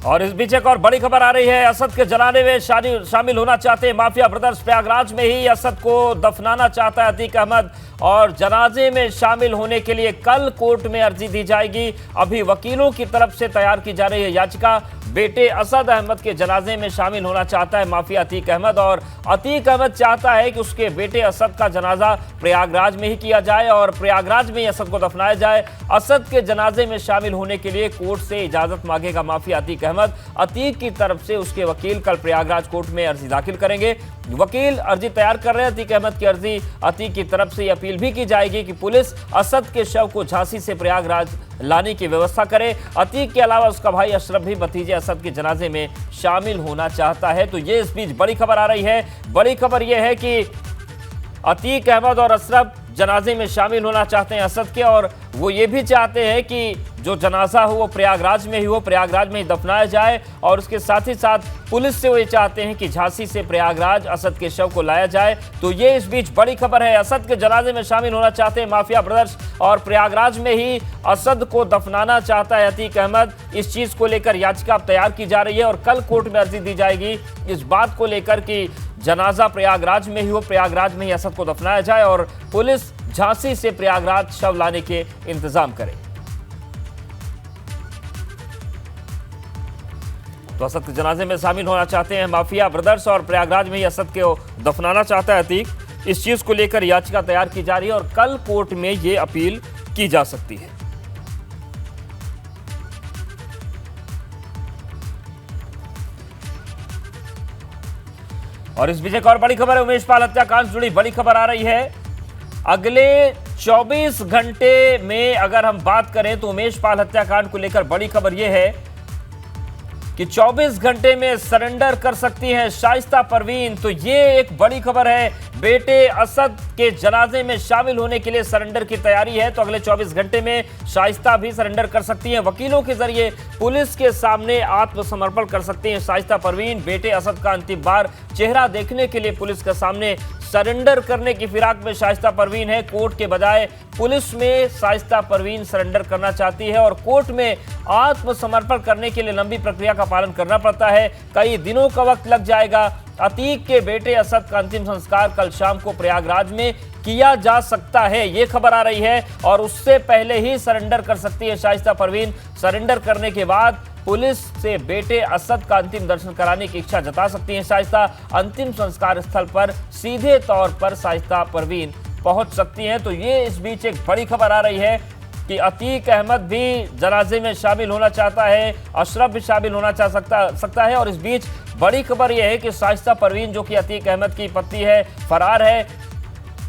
और इस बीच एक और बड़ी खबर आ रही है। असद के जलाने में शामिल होना चाहते हैं माफिया ब्रदर्स। प्रयागराज में ही असद को दफनाना चाहता है अतीक अहमद और जनाजे में शामिल होने के लिए कल कोर्ट में अर्जी दी जाएगी। अभी वकीलों की तरफ से तैयार की जा रही है याचिका। बेटे असद अहमद के जनाजे में शामिल होना चाहता है माफिया अतीक अहमद और अतीक अहमद चाहता है कि उसके बेटे असद का जनाजा प्रयागराज में ही किया जाए और प्रयागराज में ही असद को दफनाया जाए। असद के जनाजे में शामिल होने के लिए कोर्ट से इजाजत मांगेगा माफिया अतीक अहमद। अतीक की तरफ से उसके वकील कल प्रयागराज कोर्ट में अर्जी दाखिल करेंगे। वकील अर्जी तैयार कर रहे हैं अतीक अहमद की अर्जी। अतीक की तरफ से अपील भी की जाएगी कि पुलिस असद के शव को झांसी से प्रयागराज लाने की व्यवस्था करे। अतीक के अलावा उसका भाई अशरफ भी भतीजे असद के जनाजे में शामिल होना चाहता है। तो ये इस बीच बड़ी खबर आ रही है। बड़ी खबर यह है कि अतीक अहमद और अशरफ जनाजे में शामिल होना चाहते हैं असद के और वो ये भी चाहते हैं कि जो जनाजा हो वो प्रयागराज में ही हो, प्रयागराज में ही दफनाया जाए। और उसके साथ ही साथ पुलिस से वो ये चाहते हैं कि झांसी से प्रयागराज असद के शव को लाया जाए। तो ये इस बीच बड़ी खबर है। असद के जनाजे में शामिल होना चाहते हैं माफिया ब्रदर्स और प्रयागराज में ही असद को दफनाना चाहता है अतीक अहमद। इस चीज को लेकर याचिका तैयार की जा रही है और कल कोर्ट में अर्जी दी जाएगी इस बात को लेकर कि जनाजा प्रयागराज में ही हो, प्रयागराज में ही असद को दफनाया जाए और पुलिस झांसी से प्रयागराज शव लाने के इंतजाम करे। तो असद के जनाजे में शामिल होना चाहते हैं माफिया ब्रदर्स और प्रयागराज में ही असद को दफनाना चाहता है अतीक। इस चीज को लेकर याचिका तैयार की जा रही है और कल कोर्ट में यह अपील की जा सकती है। और इस बीच एक और बड़ी खबर है। उमेश पाल हत्याकांड से जुड़ी बड़ी खबर आ रही है। अगले 24 घंटे में अगर हम बात करें तो उमेश पाल हत्याकांड को लेकर बड़ी खबर यह है कि 24 घंटे में सरेंडर कर सकती है शाइस्ता परवीन। तो ये एक बड़ी खबर है। बेटे असद के जनाजे में शामिल होने के लिए सरेंडर की तैयारी है। तो अगले 24 घंटे में शाइस्ता भी सरेंडर कर सकती हैं। वकीलों के जरिए पुलिस के सामने आत्मसमर्पण कर सकती हैं शाइस्ता परवीन। बेटे असद का अंतिम बार चेहरा देखने के लिए पुलिस के सामने सरेंडर करने की फिराक में शाइस्ता परवीन है। कोर्ट के बजाय पुलिस में शाइस्ता परवीन सरेंडर करना चाहती है और कोर्ट में आत्मसमर्पण करने के लिए लंबी प्रक्रिया का पालन करना पड़ता है। कई दिनों का वक्त लग जाएगा। अतीक के बेटे असद का अंतिम संस्कार कल शाम को प्रयागराज में किया जा सकता है, ये खबर आ रही है। और उससे पहले ही सरेंडर कर सकती है शाइस्ता परवीन। सरेंडर करने के बाद पुलिस से बेटे असद का अंतिम दर्शन कराने की इच्छा जता सकती है शाइस्ता। अंतिम संस्कार स्थल पर सीधे तौर पर शाइस्ता परवीन पहुंच सकती हैं। तो ये इस बीच एक बड़ी खबर आ रही है कि अतीक अहमद भी जनाजे में शामिल होना चाहता है, अशरफ भी शामिल होना सकता है। और इस बीच बड़ी खबर यह है कि शाइस्ता परवीन जो कि अतीक अहमद की पत्नी है, फरार है।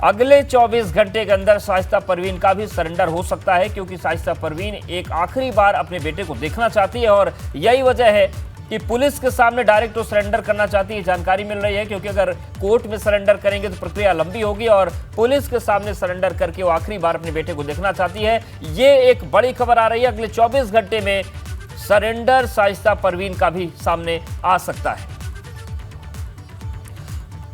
अगले 24 घंटे के अंदर शाइस्ता परवीन का भी सरेंडर हो सकता है क्योंकि शाइस्ता परवीन एक आखिरी बार अपने बेटे को देखना चाहती है और यही वजह है कि पुलिस के सामने डायरेक्ट सरेंडर करना चाहती है। जानकारी मिल रही है क्योंकि अगर कोर्ट में सरेंडर करेंगे तो प्रक्रिया लंबी होगी और पुलिस के सामने सरेंडर करके वो आखिरी बार अपने बेटे को देखना चाहती है। ये एक बड़ी खबर आ रही है। अगले 24 घंटे में सरेंडर शाइस्ता परवीन का भी सामने आ सकता है।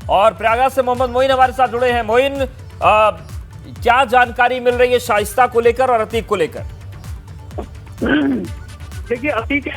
और प्रयागराज से मोहम्मद मोइन हमारे साथ जुड़े हैं। मोइन, क्या जानकारी मिल रही है शाइस्ता को लेकर और अतीक को लेकर? देखिए, अतीक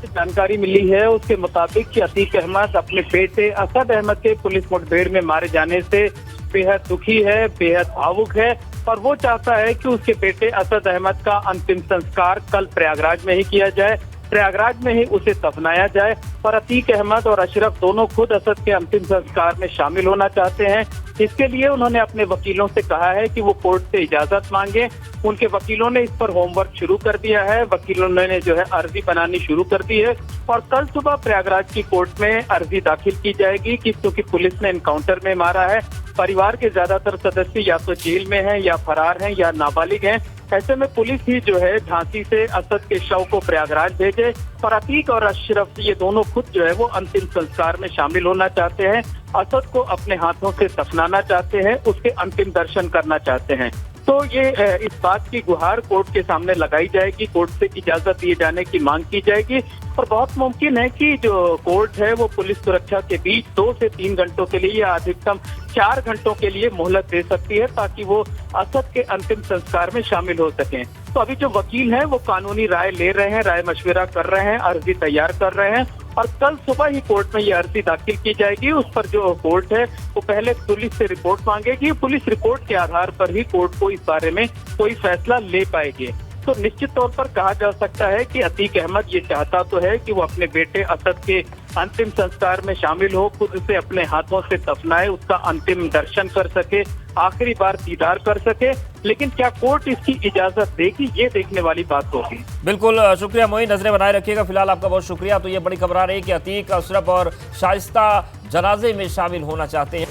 जानकारी मिली है उसके मुताबिक कि अतीक अहमद अपने बेटे असद अहमद के पुलिस मुठभेड़ में मारे जाने से बेहद दुखी है, बेहद भावुक है और वो चाहता है कि उसके बेटे असद अहमद का अंतिम संस्कार कल प्रयागराज में ही किया जाए, प्रयागराज में ही उसे दफनाया जाए। पर अतीक अहमद और अशरफ दोनों खुद असद के अंतिम संस्कार में शामिल होना चाहते हैं। इसके लिए उन्होंने अपने वकीलों से कहा है कि वो कोर्ट से इजाजत मांगे। उनके वकीलों ने इस पर होमवर्क शुरू कर दिया है। वकीलों ने जो है अर्जी बनानी शुरू कर दी है और कल सुबह प्रयागराज की कोर्ट में अर्जी दाखिल की जाएगी कि क्योंकि पुलिस ने एनकाउंटर में मारा है, परिवार के ज्यादातर सदस्य या तो जेल में हैं या फरार हैं या नाबालिग हैं। ऐसे में पुलिस ही जो है झांसी से असद के शव को प्रयागराज भेजे और अतीक और अशरफ ये दोनों खुद जो है वो अंतिम संस्कार में शामिल होना चाहते हैं। असद को अपने हाथों से दफनाना चाहते हैं, उसके अंतिम दर्शन करना चाहते हैं। तो ये इस बात की गुहार कोर्ट के सामने लगाई जाएगी, कोर्ट से इजाजत दिए जाने की मांग की जाएगी और बहुत मुमकिन है कि जो कोर्ट है वो पुलिस सुरक्षा के बीच 2 से 3 घंटों के लिए या अधिकतम 4 घंटों के लिए मोहलत दे सकती है ताकि वो असद के अंतिम संस्कार में शामिल हो सकें। तो अभी जो वकील हैं वो कानूनी राय ले रहे हैं, राय मशविरा कर रहे हैं, अर्जी तैयार कर रहे हैं और कल सुबह ही कोर्ट में ये अर्जी दाखिल की जाएगी। उस पर जो कोर्ट है वो पहले पुलिस से रिपोर्ट मांगेगी, पुलिस रिपोर्ट के आधार पर ही कोर्ट को इस बारे में कोई फैसला ले पाएगी। तो निश्चित तौर पर कहा जा सकता है कि अतीक अहमद ये चाहता तो है कि वो अपने बेटे असद के अंतिम संस्कार में शामिल हो, खुद उसे अपने हाथों से दफनाए, उसका अंतिम दर्शन कर सके, आखिरी बार दीदार कर सके, लेकिन क्या कोर्ट इसकी इजाजत देगी, ये देखने वाली बात होगी। बिल्कुल शुक्रिया मोइन, नजरें बनाए रखिएगा। फिलहाल आपका बहुत शुक्रिया। तो ये बड़ी खबर आ रही है कि अतीक अशरफ और शाइस्ता जनाजे में शामिल होना चाहते हैं।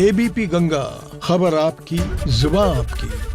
एबीपी गंगा, खबर आपकी, जुबान आपकी।